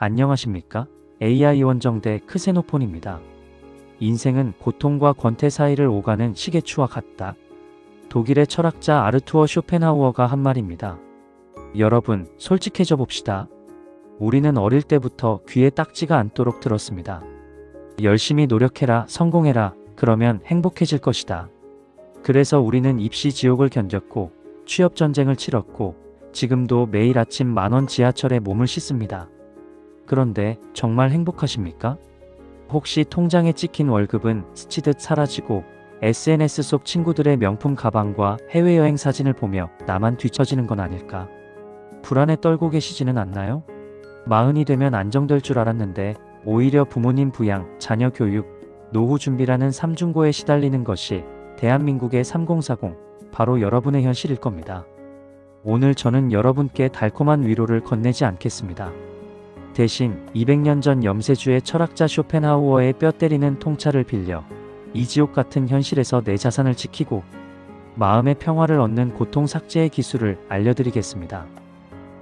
안녕하십니까? AI 원정대 크세노폰입니다. 인생은 고통과 권태 사이를 오가는 시계추와 같다. 독일의 철학자 아르투어 쇼펜하우어가 한 말입니다. 여러분, 솔직해져 봅시다. 우리는 어릴 때부터 귀에 딱지가 않도록 들었습니다. 열심히 노력해라, 성공해라, 그러면 행복해질 것이다. 그래서 우리는 입시 지옥을 견뎠고, 취업 전쟁을 치렀고, 지금도 매일 아침 10,000원 지하철에 몸을 씻습니다. 그런데 정말 행복하십니까? 혹시 통장에 찍힌 월급은 스치듯 사라지고 SNS 속 친구들의 명품 가방과 해외여행 사진을 보며 나만 뒤처지는 건 아닐까? 불안에 떨고 계시지는 않나요? 40이 되면 안정될 줄 알았는데 오히려 부모님 부양, 자녀 교육, 노후 준비라는 삼중고에 시달리는 것이 대한민국의 3040, 바로 여러분의 현실일 겁니다. 오늘 저는 여러분께 달콤한 위로를 건네지 않겠습니다. 대신 200년 전 염세주의 철학자 쇼펜하우어의 뼈 때리는 통찰을 빌려 이 지옥 같은 현실에서 내 자산을 지키고 마음의 평화를 얻는 고통 삭제의 기술을 알려드리겠습니다.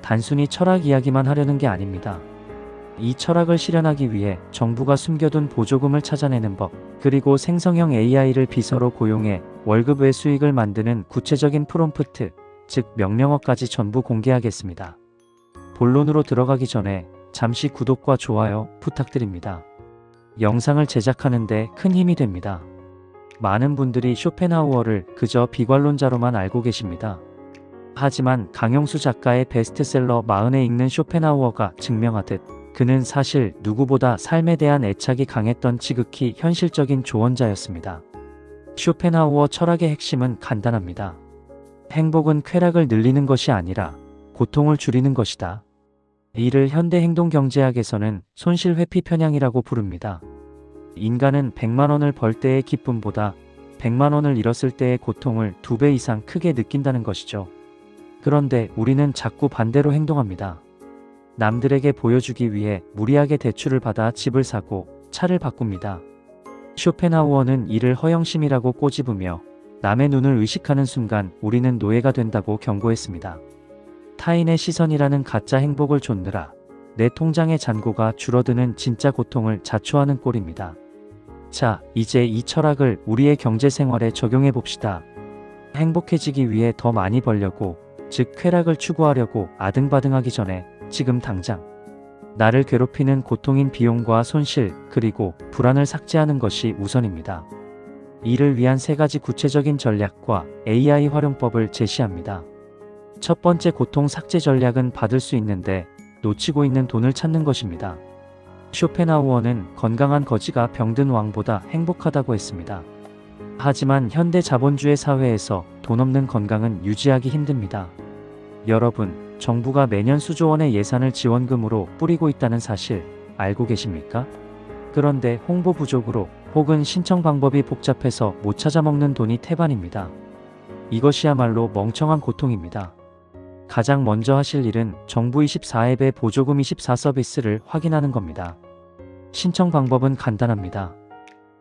단순히 철학 이야기만 하려는 게 아닙니다. 이 철학을 실현하기 위해 정부가 숨겨둔 보조금을 찾아내는 법, 그리고 생성형 AI를 비서로 고용해 월급 외 수익을 만드는 구체적인 프롬프트, 즉 명령어까지 전부 공개하겠습니다. 본론으로 들어가기 전에 잠시 구독과 좋아요 부탁드립니다. 영상을 제작하는데 큰 힘이 됩니다. 많은 분들이 쇼펜하우어를 그저 비관론자로만 알고 계십니다. 하지만 강영수 작가의 베스트셀러 40에 읽는 쇼펜하우어가 증명하듯 그는 사실 누구보다 삶에 대한 애착이 강했던 지극히 현실적인 조언자였습니다. 쇼펜하우어 철학의 핵심은 간단합니다. 행복은 쾌락을 늘리는 것이 아니라 고통을 줄이는 것이다. 이를 현대 행동경제학에서는 손실 회피 편향이라고 부릅니다. 인간은 100만 원을 벌 때의 기쁨보다 100만 원을 잃었을 때의 고통을 2배 이상 크게 느낀다는 것이죠. 그런데 우리는 자꾸 반대로 행동합니다. 남들에게 보여주기 위해 무리하게 대출을 받아 집을 사고 차를 바꿉니다. 쇼펜하우어는 이를 허영심이라고 꼬집으며 남의 눈을 의식하는 순간 우리는 노예가 된다고 경고했습니다. 타인의 시선이라는 가짜 행복을 좇느라 내 통장의 잔고가 줄어드는 진짜 고통을 자초하는 꼴입니다. 자, 이제 이 철학을 우리의 경제생활에 적용해 봅시다. 행복해지기 위해 더 많이 벌려고, 즉 쾌락을 추구하려고 아등바등하기 전에 지금 당장 나를 괴롭히는 고통인 비용과 손실, 그리고 불안을 삭제하는 것이 우선입니다. 이를 위한 3가지 구체적인 전략과 AI 활용법을 제시합니다. 첫 번째 고통 삭제 전략은 받을 수 있는데 놓치고 있는 돈을 찾는 것입니다. 쇼펜하우어는 건강한 거지가 병든 왕보다 행복하다고 했습니다. 하지만 현대 자본주의 사회에서 돈 없는 건강은 유지하기 힘듭니다. 여러분, 정부가 매년 수조 원의 예산을 지원금으로 뿌리고 있다는 사실 알고 계십니까? 그런데 홍보 부족으로 혹은 신청 방법이 복잡해서 못 찾아 먹는 돈이 태반입니다. 이것이야말로 멍청한 고통입니다. 가장 먼저 하실 일은 정부24 앱의 보조금 24 서비스를 확인하는 겁니다. 신청 방법은 간단합니다.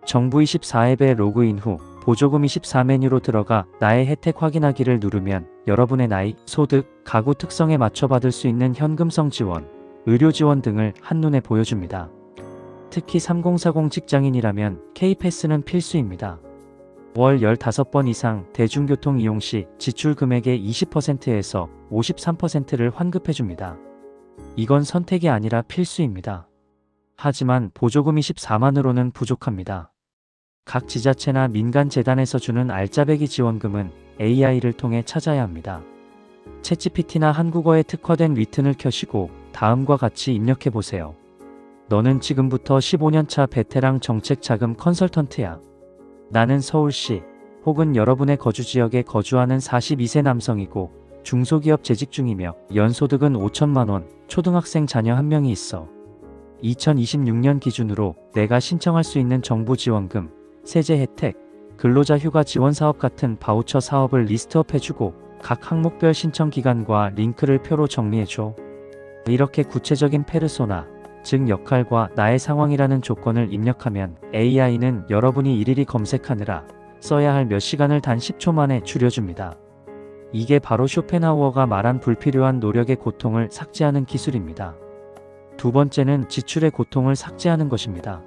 정부24 앱에 로그인 후 보조금 24 메뉴로 들어가 나의 혜택 확인하기를 누르면 여러분의 나이, 소득, 가구 특성에 맞춰 받을 수 있는 현금성 지원, 의료 지원 등을 한눈에 보여줍니다. 특히 3040 직장인이라면 K패스는 필수입니다. 월 15번 이상 대중교통 이용 시 지출 금액의 20%에서 53%를 환급해줍니다. 이건 선택이 아니라 필수입니다. 하지만 보조금 24만으로는 부족합니다. 각 지자체나 민간 재단에서 주는 알짜배기 지원금은 AI를 통해 찾아야 합니다. 챗GPT나 한국어에 특화된 위튼을 켜시고 다음과 같이 입력해보세요. 너는 지금부터 15년차 베테랑 정책 자금 컨설턴트야. 나는 서울시 혹은 여러분의 거주지역에 거주하는 42세 남성이고 중소기업 재직 중이며 연소득은 5천만 원, 초등학생 자녀 1명이 있어. 2026년 기준으로 내가 신청할 수 있는 정부 지원금, 세제 혜택, 근로자 휴가 지원 사업 같은 바우처 사업을 리스트업 해주고 각 항목별 신청 기간과 링크를 표로 정리해줘. 이렇게 구체적인 페르소나, 즉 역할과 나의 상황이라는 조건을 입력하면 AI는 여러분이 일일이 검색하느라 써야 할 몇 시간을 단 10초 만에 줄여줍니다. 이게 바로 쇼펜하우어가 말한 불필요한 노력의 고통을 삭제하는 기술입니다. 두 번째는 지출의 고통을 삭제하는 것입니다.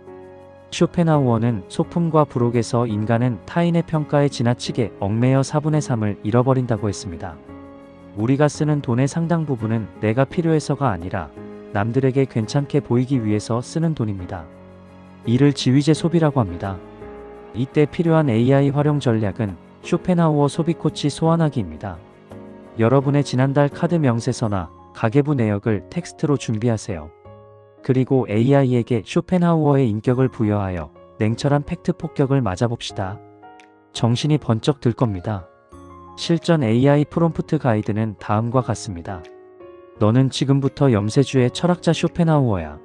쇼펜하우어는 소품과 부록에서 인간은 타인의 평가에 지나치게 얽매여 4분의 3을 잃어버린다고 했습니다. 우리가 쓰는 돈의 상당 부분은 내가 필요해서가 아니라 남들에게 괜찮게 보이기 위해서 쓰는 돈입니다. 이를 지위제 소비라고 합니다. 이때 필요한 AI 활용 전략은 쇼펜하우어 소비 코치 소환하기입니다. 여러분의 지난달 카드 명세서나 가계부 내역을 텍스트로 준비하세요. 그리고 AI에게 쇼펜하우어의 인격을 부여하여 냉철한 팩트 폭격을 맞아봅시다. 정신이 번쩍 들 겁니다. 실전 AI 프롬프트 가이드는 다음과 같습니다. 너는 지금부터 염세주의 철학자 쇼펜하우어야.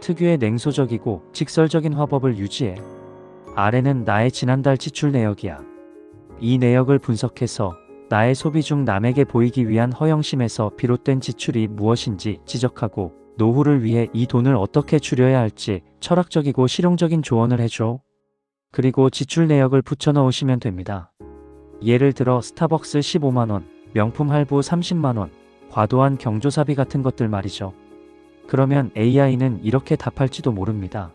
특유의 냉소적이고 직설적인 화법을 유지해. 아래는 나의 지난달 지출 내역이야. 이 내역을 분석해서 나의 소비 중 남에게 보이기 위한 허영심에서 비롯된 지출이 무엇인지 지적하고 노후를 위해 이 돈을 어떻게 줄여야 할지 철학적이고 실용적인 조언을 해줘. 그리고 지출 내역을 붙여 넣으시면 됩니다. 예를 들어 스타벅스 15만원, 명품 할부 30만원, 과도한 경조사비 같은 것들 말이죠. 그러면 AI는 이렇게 답할지도 모릅니다.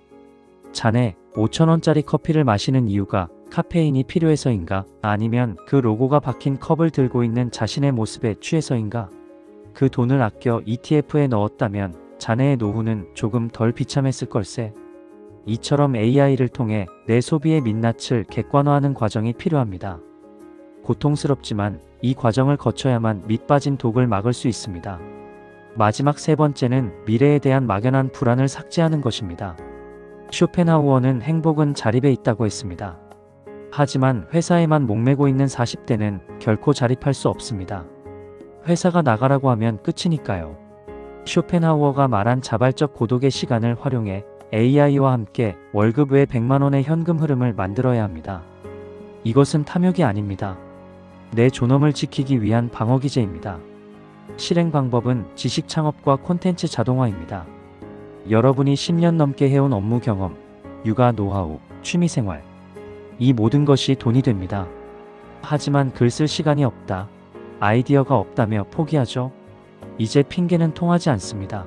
자네 5,000원짜리 커피를 마시는 이유가 카페인이 필요해서인가? 아니면 그 로고가 박힌 컵을 들고 있는 자신의 모습에 취해서인가? 그 돈을 아껴 ETF에 넣었다면 자네의 노후는 조금 덜 비참했을 걸세. 이처럼 AI를 통해 내 소비의 민낯을 객관화하는 과정이 필요합니다. 고통스럽지만 이 과정을 거쳐야만 밑빠진 독을 막을 수 있습니다. 마지막 세 번째는 미래에 대한 막연한 불안을 삭제하는 것입니다. 쇼펜하우어는 행복은 자립에 있다고 했습니다. 하지만 회사에만 목매고 있는 40대는 결코 자립할 수 없습니다. 회사가 나가라고 하면 끝이니까요. 쇼펜하우어가 말한 자발적 고독의 시간을 활용해 AI와 함께 월급 외 100만원의 현금 흐름을 만들어야 합니다. 이것은 탐욕이 아닙니다. 내 존엄을 지키기 위한 방어기제입니다. 실행 방법은 지식 창업과 콘텐츠 자동화입니다. 여러분이 10년 넘게 해온 업무 경험, 육아 노하우, 취미생활, 이 모든 것이 돈이 됩니다. 하지만 글 쓸 시간이 없다, 아이디어가 없다며 포기하죠? 이제 핑계는 통하지 않습니다.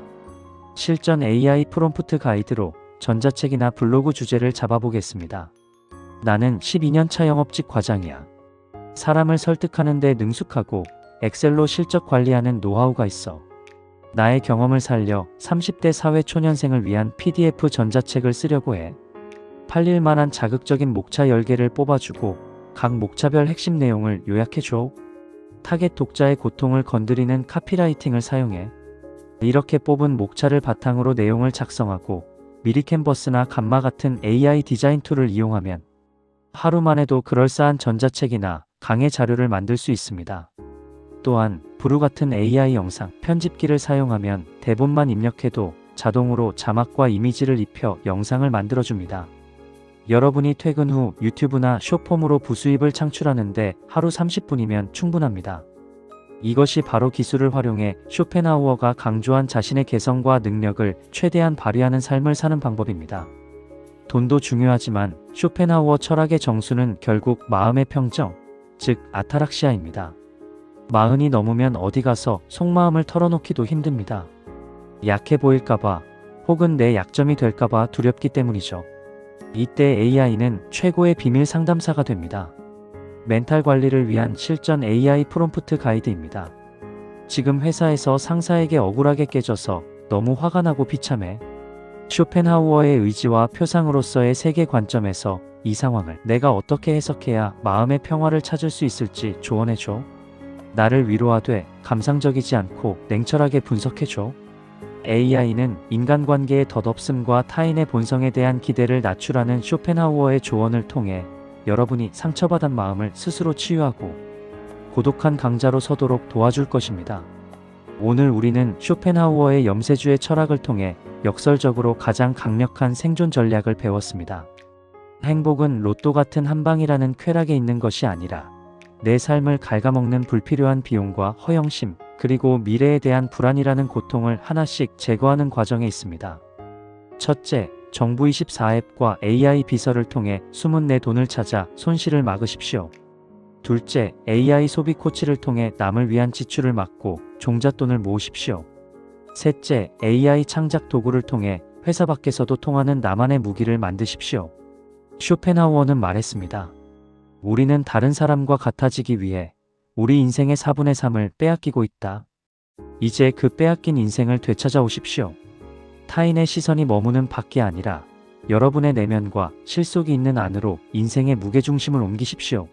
실전 AI 프롬프트 가이드로 전자책이나 블로그 주제를 잡아보겠습니다. 나는 12년차 영업직 과장이야. 사람을 설득하는 데 능숙하고 엑셀로 실적 관리하는 노하우가 있어. 나의 경험을 살려 30대 사회초년생을 위한 PDF 전자책을 쓰려고 해. 팔릴 만한 자극적인 목차 10개를 뽑아주고 각 목차별 핵심 내용을 요약해줘. 타겟 독자의 고통을 건드리는 카피라이팅을 사용해. 이렇게 뽑은 목차를 바탕으로 내용을 작성하고 미리 캔버스나 감마 같은 AI 디자인 툴을 이용하면 하루 만에도 그럴싸한 전자책이나 강의 자료를 만들 수 있습니다. 또한 브루 같은 AI 영상 편집기를 사용하면 대본만 입력해도 자동으로 자막과 이미지를 입혀 영상을 만들어줍니다. 여러분이 퇴근 후 유튜브나 숏폼으로 부수입을 창출하는데 하루 30분이면 충분합니다. 이것이 바로 기술을 활용해 쇼펜하우어가 강조한 자신의 개성과 능력을 최대한 발휘하는 삶을 사는 방법입니다. 돈도 중요하지만 쇼펜하우어 철학의 정수는 결국 마음의 평정, 즉 아타락시아입니다. 40이 넘으면 어디 가서 속마음을 털어놓기도 힘듭니다. 약해 보일까봐 혹은 내 약점이 될까봐 두렵기 때문이죠. 이때 AI는 최고의 비밀 상담사가 됩니다. 멘탈 관리를 위한 실전 AI 프롬프트 가이드입니다. 지금 회사에서 상사에게 억울하게 깨져서 너무 화가 나고 비참해. 쇼펜하우어의 의지와 표상으로서의 세계 관점에서 이 상황을 내가 어떻게 해석해야 마음의 평화를 찾을 수 있을지 조언해줘. 나를 위로하되 감상적이지 않고 냉철하게 분석해줘. AI는 인간관계의 덧없음과 타인의 본성에 대한 기대를 낮추라는 쇼펜하우어의 조언을 통해 여러분이 상처받은 마음을 스스로 치유하고 고독한 강자로 서도록 도와줄 것입니다. 오늘 우리는 쇼펜하우어의 염세주의 철학을 통해 역설적으로 가장 강력한 생존 전략을 배웠습니다. 행복은 로또 같은 한 방이라는 쾌락에 있는 것이 아니라 내 삶을 갉아먹는 불필요한 비용과 허영심, 그리고 미래에 대한 불안이라는 고통을 하나씩 제거하는 과정에 있습니다. 첫째, 정부24 앱과 AI 비서를 통해 숨은 내 돈을 찾아 손실을 막으십시오. 둘째, AI 소비 코치를 통해 남을 위한 지출을 막고 종잣돈을 모으십시오. 셋째, AI 창작 도구를 통해 회사 밖에서도 통하는 나만의 무기를 만드십시오. 쇼펜하우어는 말했습니다. 우리는 다른 사람과 같아지기 위해 우리 인생의 4분의 3을 빼앗기고 있다. 이제 그 빼앗긴 인생을 되찾아오십시오. 타인의 시선이 머무는 밖이 아니라 여러분의 내면과 실속이 있는 안으로 인생의 무게중심을 옮기십시오.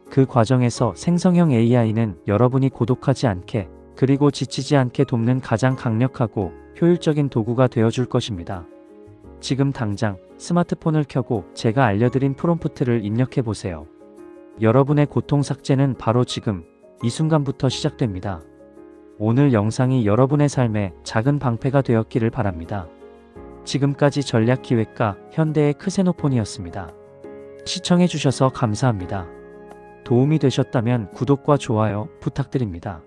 그 과정에서 생성형 AI는 여러분이 고독하지 않게 그리고 지치지 않게 돕는 가장 강력하고 효율적인 도구가 되어줄 것입니다. 지금 당장 스마트폰을 켜고 제가 알려드린 프롬프트를 입력해 보세요. 여러분의 고통 삭제는 바로 지금 이 순간부터 시작됩니다. 오늘 영상이 여러분의 삶에 작은 방패가 되었기를 바랍니다. 지금까지 전략기획가 현대의 크세노폰이었습니다. 시청해주셔서 감사합니다. 도움이 되셨다면 구독과 좋아요 부탁드립니다.